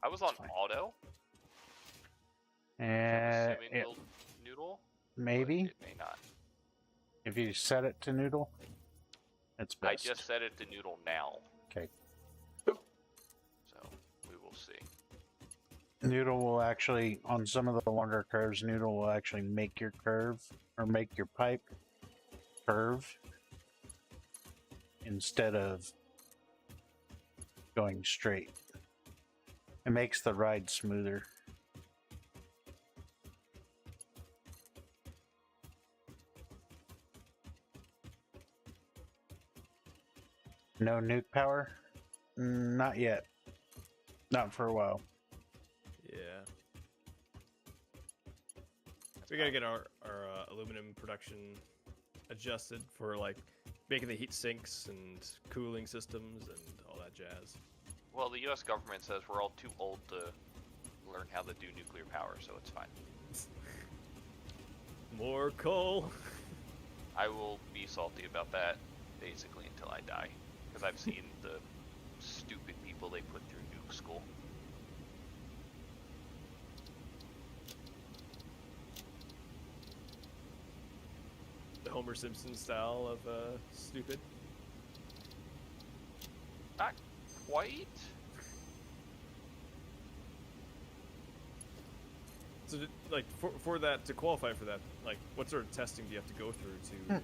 I was on fine. auto. And Assuming will noodle. maybe It may not. if you set it to noodle, it's best. I just set it to noodle now. Okay. So we will see. Noodle will actually, on some of the longer curves, Noodle will actually make your curve or make your pipe curve instead of going straight. It makes the ride smoother. No nuke power? Not yet. Not for a while. Yeah. We gotta get our aluminum production adjusted for like making the heat sinks and cooling systems and all that jazz. Well, the U.S. government says we're all too old to learn how to do nuclear power, so it's fine. More coal. I will be salty about that basically until I die, because I've seen the stupid people they put through nuke school. The Homer Simpson style of stupid. Not quite. So, like, for that, to qualify for that, like, what sort of testing do you have to go through to...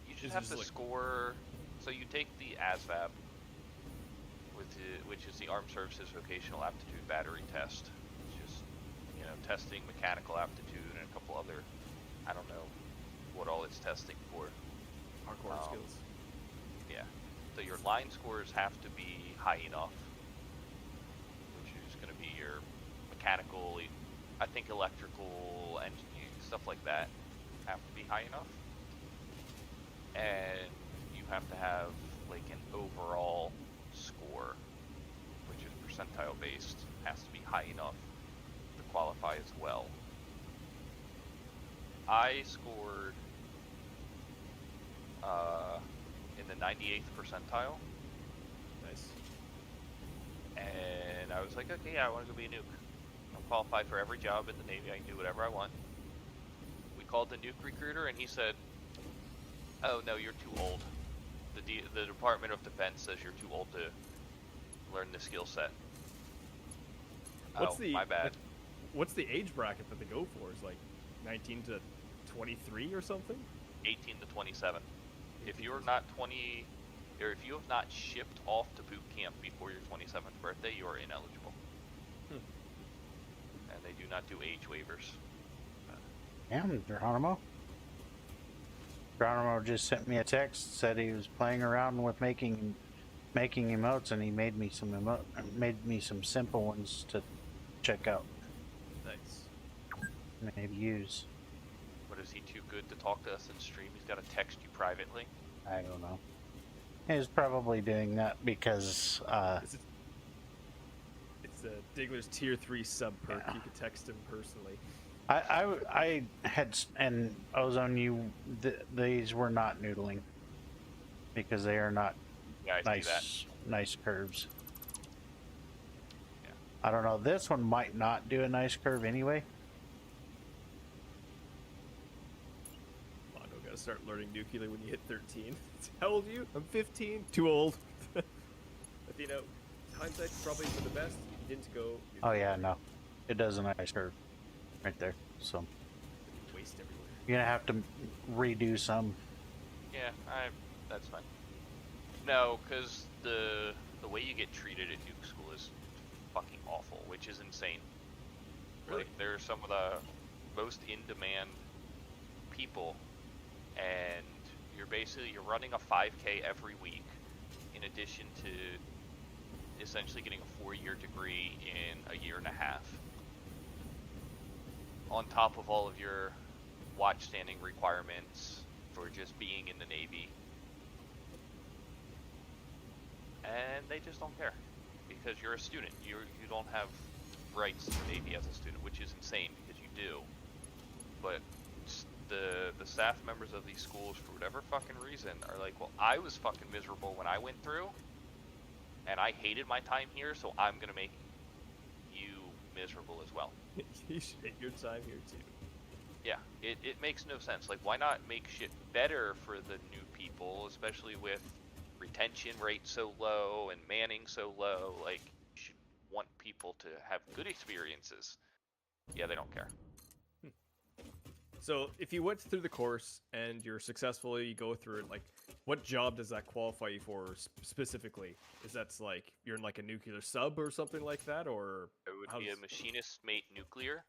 You just have to score. So you take the ASVAB, which is the Armed Services Vocational Aptitude Battery Test. It's just, you know, testing mechanical aptitude and a couple other, I don't know what all it's testing for. Hardcore skills. Yeah. So your line scores have to be high enough, which is going to be your mechanical, I think electrical, engineering, stuff like that have to be high enough. And you have to have like an overall score, which is percentile based, has to be high enough to qualify as well. I scored in the 98th percentile. Nice. And I was like, okay, yeah, I want to go be a nuke. I'm qualified for every job in the Navy. I can do whatever I want. We called the nuke recruiter, and he said, "Oh no, you're too old. The Department of Defense says you're too old to learn the skill set." My bad. What's the age bracket that they go for? Is like 19 to 23 or something? 18 to 27. If you're not 20, or if you have not shipped off to boot camp before your 27th birthday, you are ineligible. And they do not do age waivers. Damn, Geronimo. Geronimo just sent me a text, said he was playing around with making emotes, and he made me some simple ones to check out. Nice. Maybe use. But is he too good to talk to us in stream? He's got to text you privately? I don't know. He's probably doing that because It's Diggler's tier 3 sub perk. You could text him personally. I had, and Ozone, these were not noodling because they are not nice curves. Yeah. I don't know. This one might not do a nice curve anyway. Mondo gotta start learning nuclear when you hit 13. How old are you? I'm 15. Too old. But you know, hindsight's probably for the best. You didn't go. Oh yeah, no, it does a nice curve right there. So Waste everywhere. you're gonna have to redo some. Yeah, that's fine. No, because the way you get treated at nuke school is fucking awful, which is insane. Really? Like, they're some of the most in-demand people, and you're running a 5K every week, in addition to essentially getting a 4-year degree in a year and a half. On top of all of your watch standing requirements for just being in the Navy. And they just don't care, because you're a student. You don't have rights to the Navy as a student, which is insane, because you do. But the staff members of these schools, for whatever fucking reason, are like, well, I was fucking miserable when I went through. and I hated my time here, so I'm gonna make you miserable as well. You should hate your time here too. Yeah, it makes no sense. Like, why not make shit better for the new people, especially with retention rate so low and manning so low? Like, you should want people to have good experiences. Yeah, they don't care. So if you went through the course and you're successful, you go through it, like, what job does that qualify you for specifically? Is that like you're in like a nuclear sub or something like that, or It would be a machinist mate nuclear,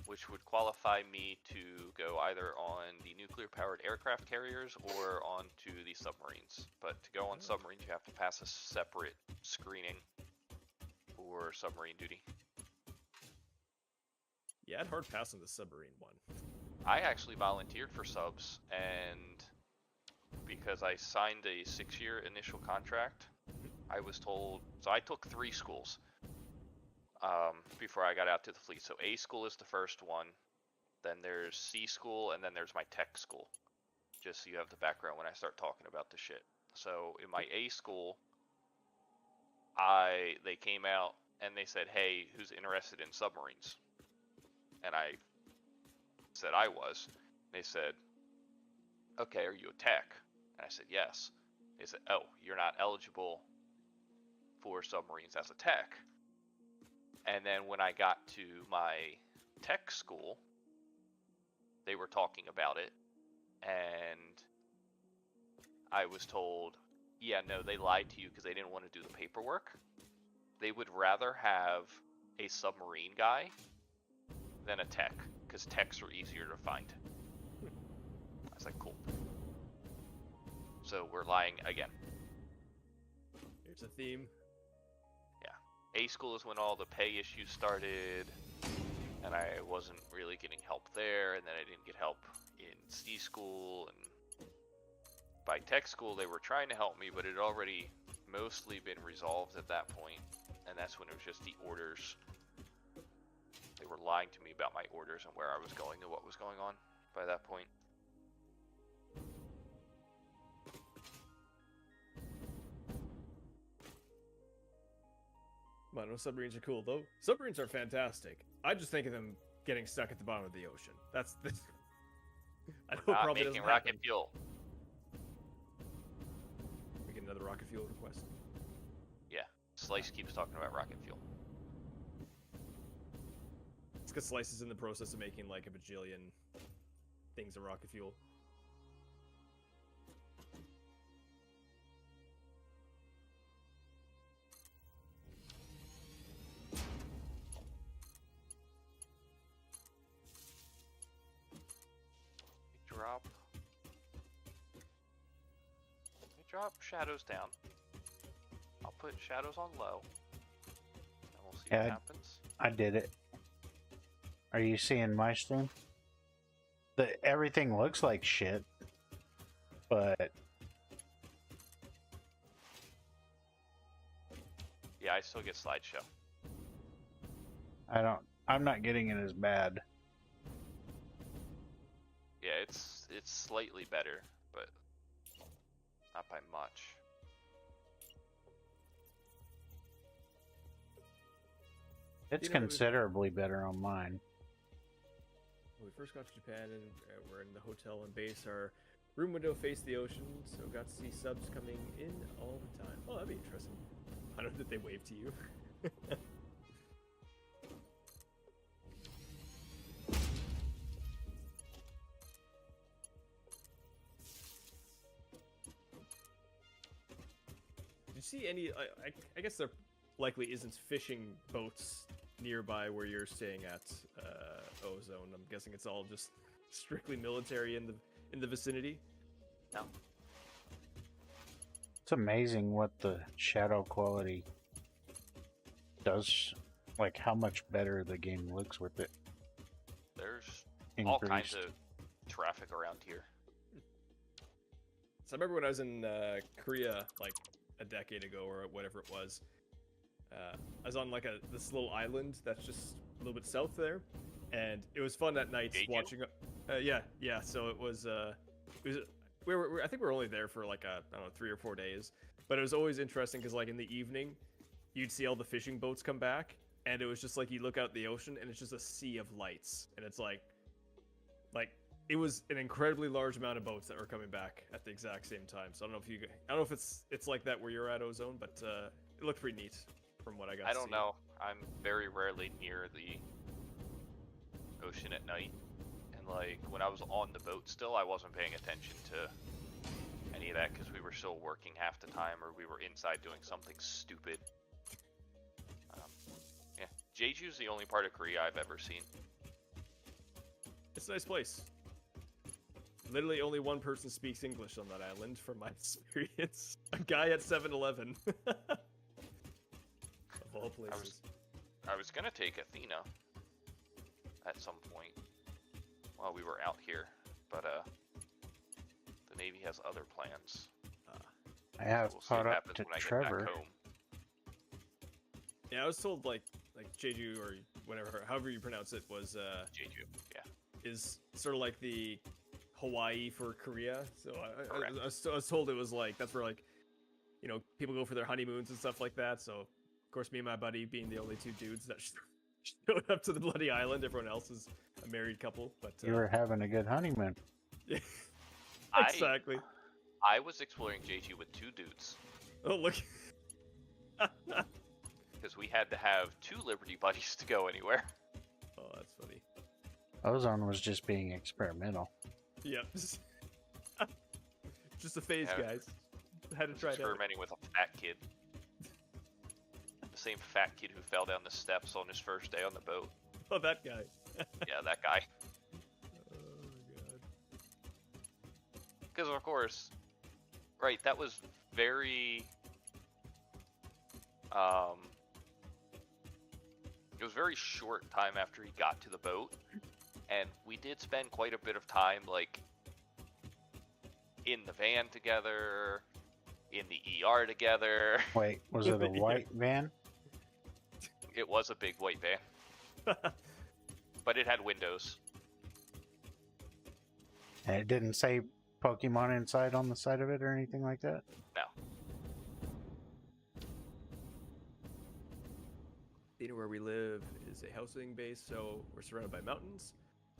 which would qualify me to go either on the nuclear-powered aircraft carriers or onto the submarines. But to go on submarines, you have to pass a separate screening for submarine duty. Yeah, I had hard passing the submarine one. I actually volunteered for subs, and because I signed a 6-year initial contract, I was told, so I took 3 schools before I got out to the fleet. So A school is the first one, then there's C school, and then there's my tech school, just so you have the background when I start talking about the shit. So in my A school, they came out and they said, hey, who's interested in submarines? And I said I was. They said, okay, are you a tech? And I said, yes. They said, oh, you're not eligible for submarines as a tech. And then when I got to my tech school, they were talking about it, and I was told, yeah, no, they lied to you because they didn't want to do the paperwork. They would rather have a submarine guy than a tech, because techs are easier to find. I was like, cool. So we're lying again. Here's a theme. A school is when all the pay issues started, and I wasn't really getting help there, and then I didn't get help in C school, and by tech school they were trying to help me, but it had already mostly been resolved at that point, and that's when it was just the orders. They were lying to me about my orders and where I was going and what was going on by that point. Well, no, submarines are cool though. Submarines are fantastic. I just think of them getting stuck at the bottom of the ocean. That's the. I know We're not probably making doesn't rocket happen. fuel. We get another rocket fuel request. Yeah, Slice keeps talking about rocket fuel. It's because Slice is in the process of making like a bajillion things of rocket fuel. Drop shadows down. I'll put shadows on low, and we'll see Yeah, what happens. I did it. Are you seeing my stream? Everything looks like shit, but Yeah, I still get slideshow. I'm not getting it as bad. Yeah, it's slightly better, but not by much. It's You know, considerably better on mine. When we first got to Japan and we're in the hotel and base, our room window faced the ocean, so got to see subs coming in all the time. Oh, that'd be interesting. I don't know that they wave to you. Did you see any? I guess there likely isn't fishing boats nearby where you're staying at Ozone. I'm guessing it's all just strictly military in the vicinity. No. It's amazing what the shadow quality does, like how much better the game looks with it. There's Increased. all kinds of traffic around here. So I remember when I was in Korea, like a decade ago or whatever it was. I was on like this little island that's just a little bit south there, and it was fun at night Jeju? watching. Yeah. So it was. I think we were only there for like I don't know, 3 or 4 days, But it was always interesting because, like, in the evening, you'd see all the fishing boats come back, and it was just like you look out the ocean, and it's just a sea of lights, and it's like it was an incredibly large amount of boats that were coming back at the exact same time. So I don't know if it's like that where you're at, Ozone, but it looked pretty neat from what I got. I don't know. I'm very rarely near the ocean at night, and like when I was on the boat still, I wasn't paying attention to any of that because we were still working half the time, or we were inside doing something stupid. Yeah, Jeju's the only part of Korea I've ever seen. It's a nice place. Literally only one person speaks English on that island, from my experience. A guy at 7-Eleven. Of all places. I was gonna take Athena at some point while we were out here, but the Navy has other plans. I have we'll see caught what up happens to when I get Trevor. back home. Yeah, I was told like Jeju or whatever, however you pronounce it, was Jeju, yeah. is sort of like the Hawaii for Korea. So Correct. I was told it was like that's where like people go for their honeymoons and stuff like that. So of course me and my buddy being the only two dudes that showed up to the bloody island. Everyone else is a married couple. But You were having a good honeymoon. yeah, exactly. I was exploring Jeju with two dudes Oh look. because we had to have two Liberty buddies to go anywhere. Oh, that's funny. Ozone was just being experimental. Yep. Just a phase, Yeah. guys. Had to I was try it out. experimenting with a fat kid. The same fat kid who fell down the steps on his first day on the boat. Oh, that guy. Yeah, that guy. Oh my god. Because of course, right, that was very, it was very short time after he got to the boat, and we did spend quite a bit of time, like, in the van together, in the ER together. Wait, was it a white van? It was a big white van, but it had windows. And it didn't say Pokemon inside on the side of it or anything like that? No. Where we live is a housing base, so we're surrounded by mountains.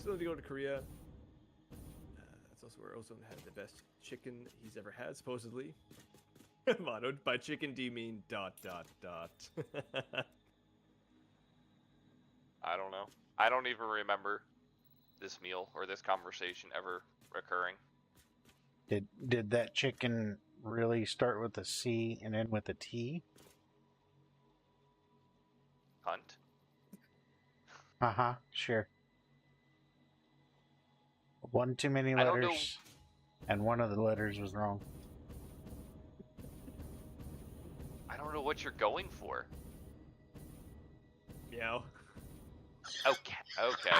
So if you go to Korea, that's also where Ozone had the best chicken he's ever had, supposedly. Mottoed by chicken, do you mean ... I don't know. I don't even remember this meal or this conversation ever occurring. Did that chicken really start with a C and end with a T? Hunt. Sure. One too many I don't know. letters, and one of the letters was wrong. I don't know what you're going for. Meow. Okay. Okay.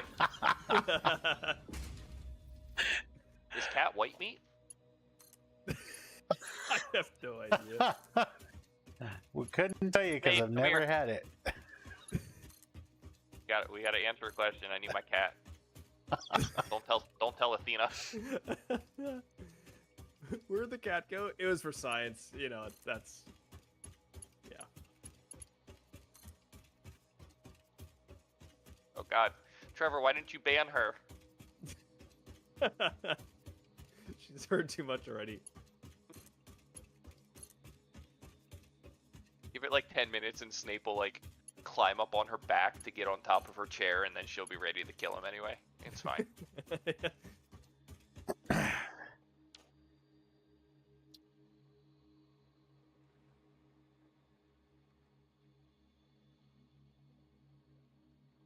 Is cat white meat? I have no idea. We couldn't tell you because Hey, I've come never here. had it. We gotta answer a question. I need my cat. Don't tell Athena. Where'd the cat go? It was for science. That's... Yeah. Oh God, Trevor, why didn't you ban her? She's heard too much already. Give it like 10 minutes and Snape will like climb up on her back to get on top of her chair, and then she'll be ready to kill him anyway. It's fine.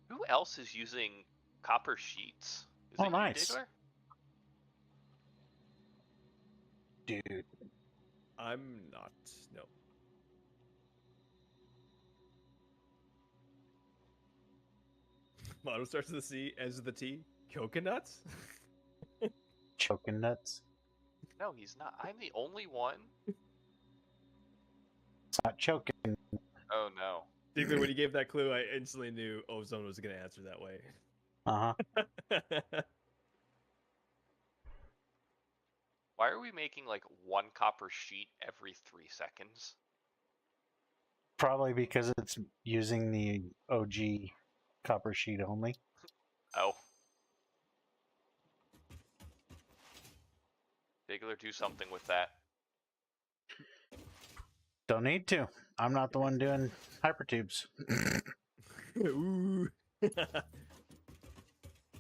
Who else is using copper sheets? Is Oh, it you, nice. Diggler? Dude, I'm not. No. Motto starts with the C, ends with the T. Coconuts? choking nuts. No, he's not. I'm the only one. It's not choking. Oh no. Particularly when you gave that clue, I instantly knew Ozone was going to answer that way. Uh huh. Why are we making like 1 copper sheet every 3 seconds? Probably because it's using the OG copper sheet only. Oh. Diggler, do something with that. Don't need to. I'm not the one doing hypertubes. Ooh.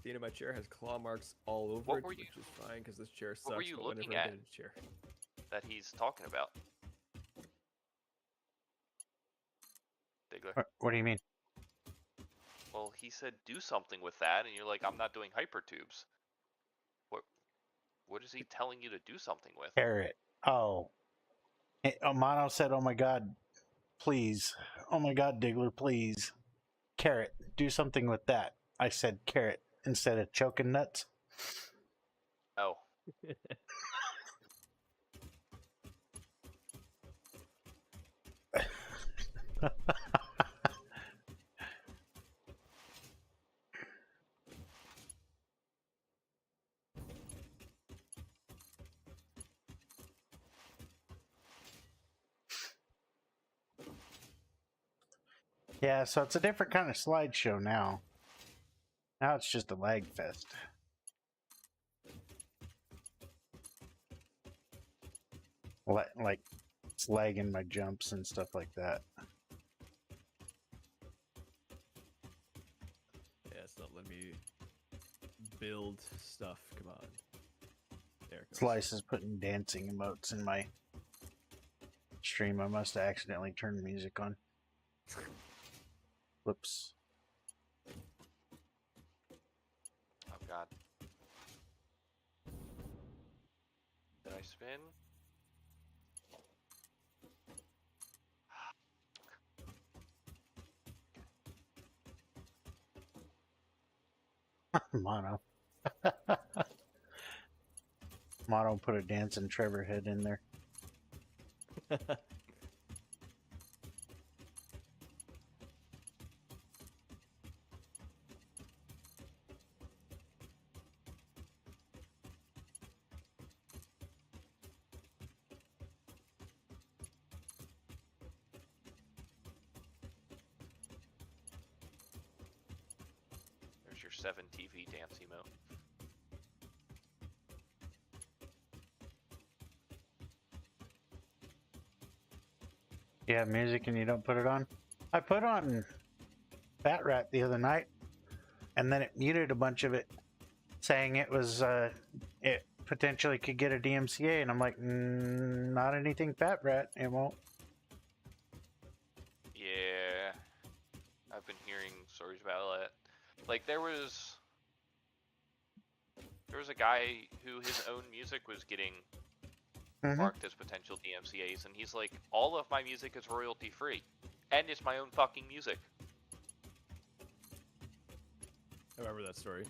The end of my chair has claw marks all over What it, were which you- is fine because this chair sucks. What were you but looking whenever I at? get a chair, That he's talking about. Diggler. What do you mean? Well, he said do something with that, and you're like, I'm not doing hypertubes. What is he telling you to do something with? Carrot. Oh. Mono said, oh my god, please. Oh my god, Diggler, please. Carrot. Do something with that. I said carrot instead of choking nuts. Oh. Yeah, so it's a different kind of slideshow now. Now it's just a lag fest. Like, it's lagging my jumps and stuff like that. yeah, it's not letting me build stuff. Come on. There it goes. Slice is putting dancing emotes in my stream. I must have accidentally turned music on. Whoops. Oh god. Did I spin? Mono. Mono put a dancing Trevor head in there. There's your 7 TV dance emote. You have music and you don't put it on? I put on Fat Rat the other night, and then it muted a bunch of it, saying it was it potentially could get a DMCA, and I'm like, not anything Fat Rat, it won't. Yeah. I've been hearing stories about that. Like there was a guy who his own music was getting marked as potential DMCAs, and he's like, all of my music is royalty free, and it's my own fucking music. I remember that story.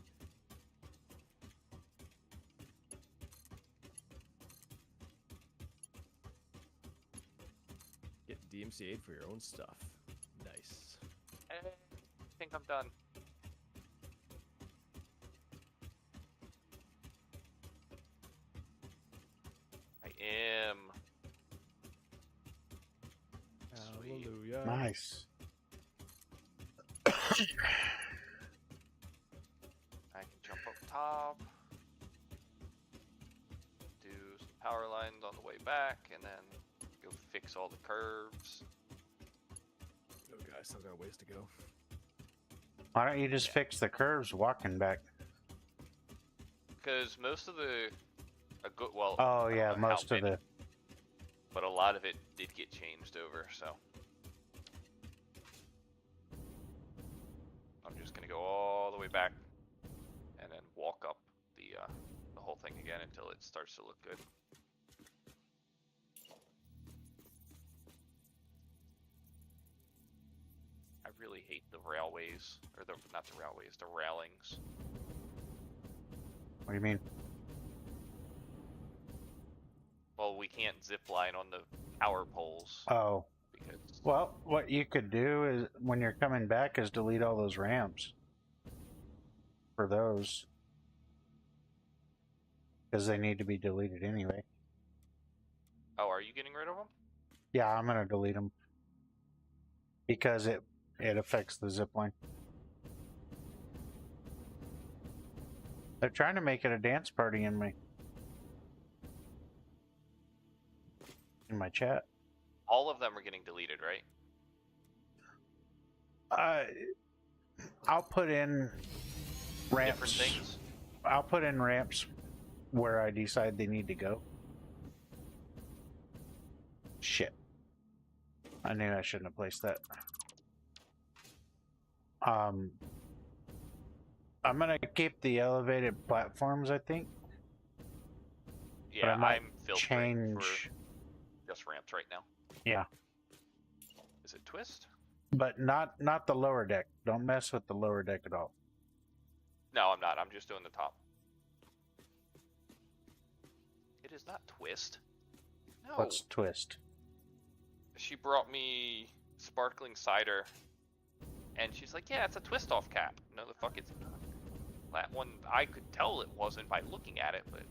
Get DMCA'd for your own stuff. Nice. I think I'm done. I am. Sweet. Hallelujah. Nice. I can jump up top, do some power lines on the way back, and then go fix all the curves. Oh, guys, still got a ways to go. Why don't you just fix the curves walking back? Because most of the, well, Oh I don't yeah, know how most of many, the. but a lot of it did get changed over, so. I'm just gonna go all the way back, and then walk up the whole thing again until it starts to look good. I really hate the railways, or not the railways, the railings. What do you mean? Well, we can't zip line on the power poles Oh, because well, what you could do is when you're coming back is delete all those ramps for those. because they need to be deleted anyway. Oh, are you getting rid of them? Yeah, I'm gonna delete them because it affects the zipline. They're trying to make it a dance party in my chat. All of them are getting deleted, right? I'll put in ramps. Different things. I'll put in ramps where I decide they need to go. Shit. I knew I shouldn't have placed that. I'm gonna keep the elevated platforms, I think. Yeah, I might I'm filtering change. for just ramps right now. Yeah, Is it twist? but not the lower deck. Don't mess with the lower deck at all. No, I'm not. I'm just doing the top. It is not twist. No. What's twist? She brought me sparkling cider, and she's like, "Yeah, it's a twist off cap." No, the fuck it's not. That one, I could tell it wasn't by looking at it, but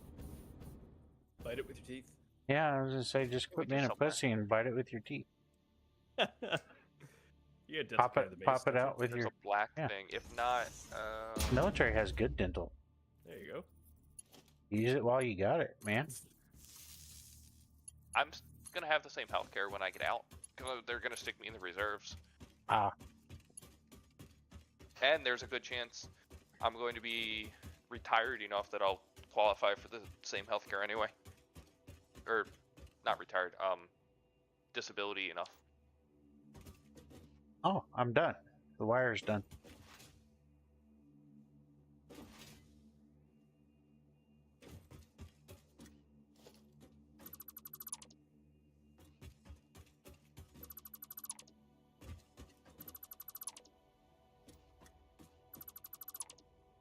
Bite it with your teeth. Yeah, I was gonna say just quit do being a somewhere. pussy and bite it with your teeth. You got Pop dental care in the it, pop base, it don't out with there's your. a black yeah. thing. If not, Military has good dental. you? There you go. Use it while you got it, man. I'm gonna have the same healthcare when I get out, because they're gonna stick me in the reserves, Ah, and there's a good chance I'm going to be retired enough that I'll qualify for the same healthcare anyway, or not retired, disability enough. oh, I'm done. The wire's done.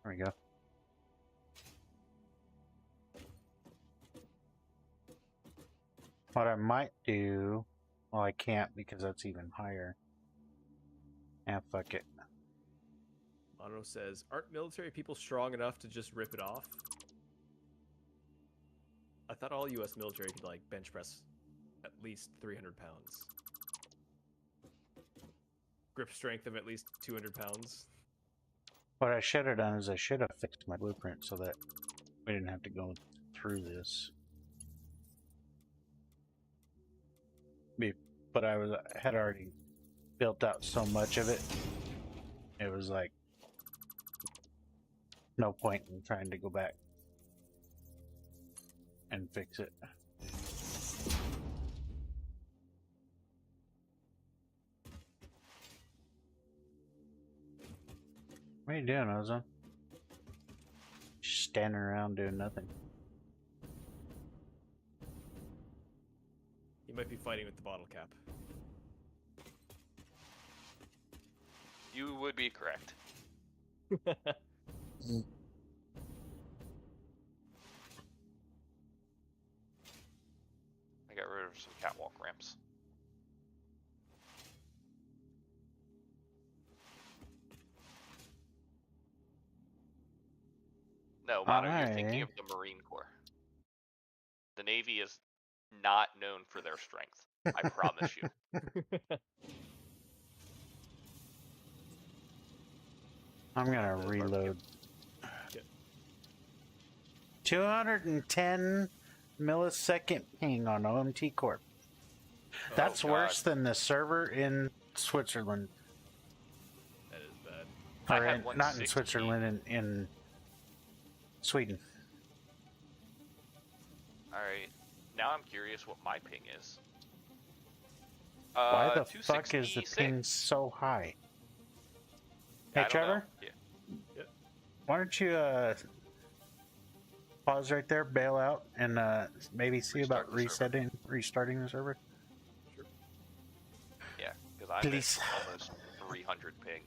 There we go. What I might do, well, I can't because that's even higher. Ah, fuck it. Mono says, aren't military people strong enough to just rip it off? I thought all U.S. military could, like, bench press at least 300 pounds. Grip strength of at least 200 pounds. What I should have done is I should have fixed my blueprint so that we didn't have to go through this. But I had already built out so much of it. It was like no point in trying to go back and fix it. What are you doing, Ozone? Just standing around doing nothing. You might be fighting with the bottle cap. You would be correct. I got rid of some catwalk ramps. No, Mono, you're thinking of the Marine Corps. The Navy is not known for their strength. I promise you. I'm gonna reload. 210 millisecond ping on OMT Corp. That's God. worse than the server in Switzerland. That is bad. I Or had not in 160. Switzerland, in Sweden. Alright, now I'm curious what my ping is. Why the fuck is the 266. ping so high? I Hey, don't Trevor, know. Yeah. why don't you pause right there, bail out, and maybe see Restart about the server. restarting the server? Yeah, because I'm Please. at almost 300 ping,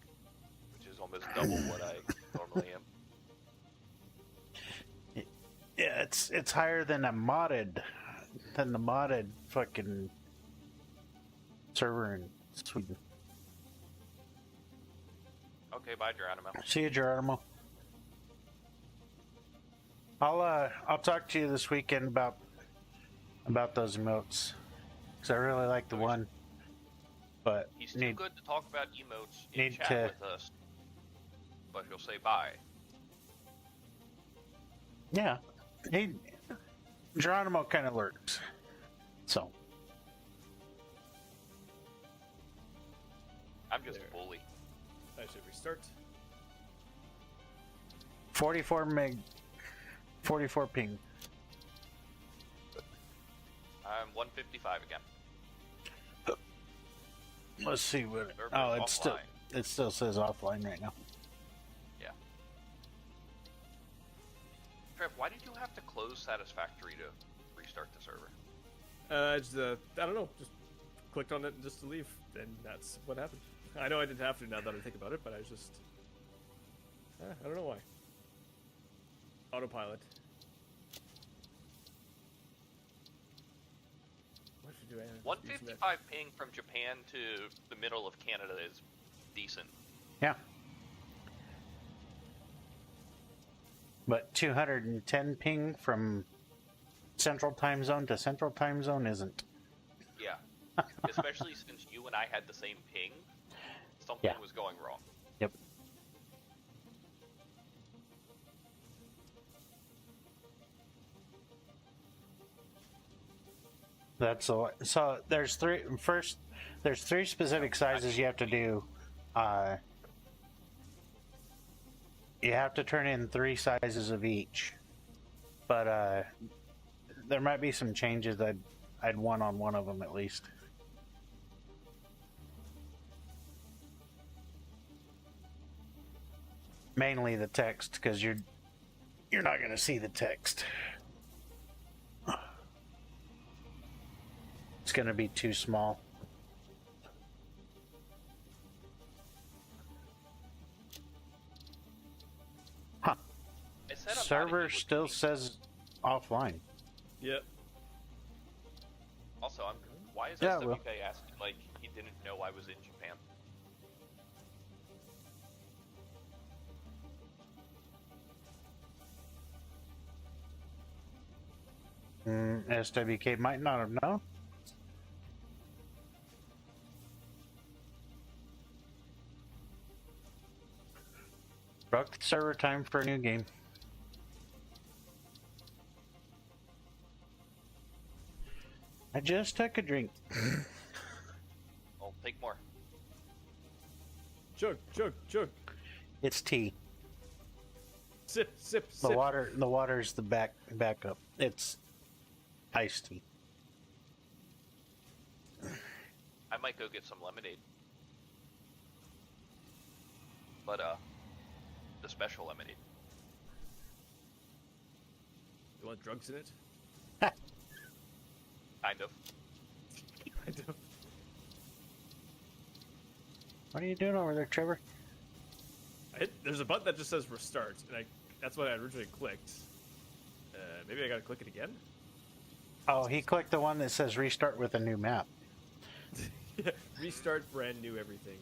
which is almost double what I normally am. Yeah, it's higher than the modded fucking server in Sweden. Okay, bye, Geronimo. See you, Geronimo. I'll talk to you this weekend about those emotes, because I really like the one. But He's too good to talk about emotes in chat with us. But he'll say bye. Yeah, Geronimo kind of lurks. So I'm just a bully. I should restart. 44 meg, 44 ping. I'm 155 again. Let's see what. Server's offline. It still says offline right now. Yeah. Trev, why did you have to close Satisfactory to restart the server? I don't know. Just clicked on it just to leave, and that's what happened. I know I didn't have to now that I think about it, but I just... I don't know why. Autopilot. What should do I have? 155 ping from Japan to the middle of Canada is decent. Yeah. But 210 ping from Central Time Zone to Central Time Zone isn't. Yeah. Especially since you and I had the same ping, something was going wrong. Yep. That's a lot. So there's three specific sizes you have to do. You have to turn in 3 sizes of each, but there might be some changes. I'd want on one of them at least. Mainly the text, because you're not going to see the text. It's going to be too small. Huh. It said I'm not Server able to still ping. says offline. Yep. Also, why is Yeah, SWK well. asking like he didn't know I was in Japan? SWK might not have known. Broke the server, time for a new game. I just took a drink. Well, take more. Chug, chug, chug. It's tea. Sip, sip, The sip. water's the backup. It's iced tea. I might go get some lemonade. But the special lemonade. You want drugs in it? Kind of. I do. What are you doing over there, Trevor? There's a button that just says restart, and that's what I originally clicked. Maybe I gotta click it again? Oh, he clicked the one that says restart with a new map. Yeah, restart, brand new everything.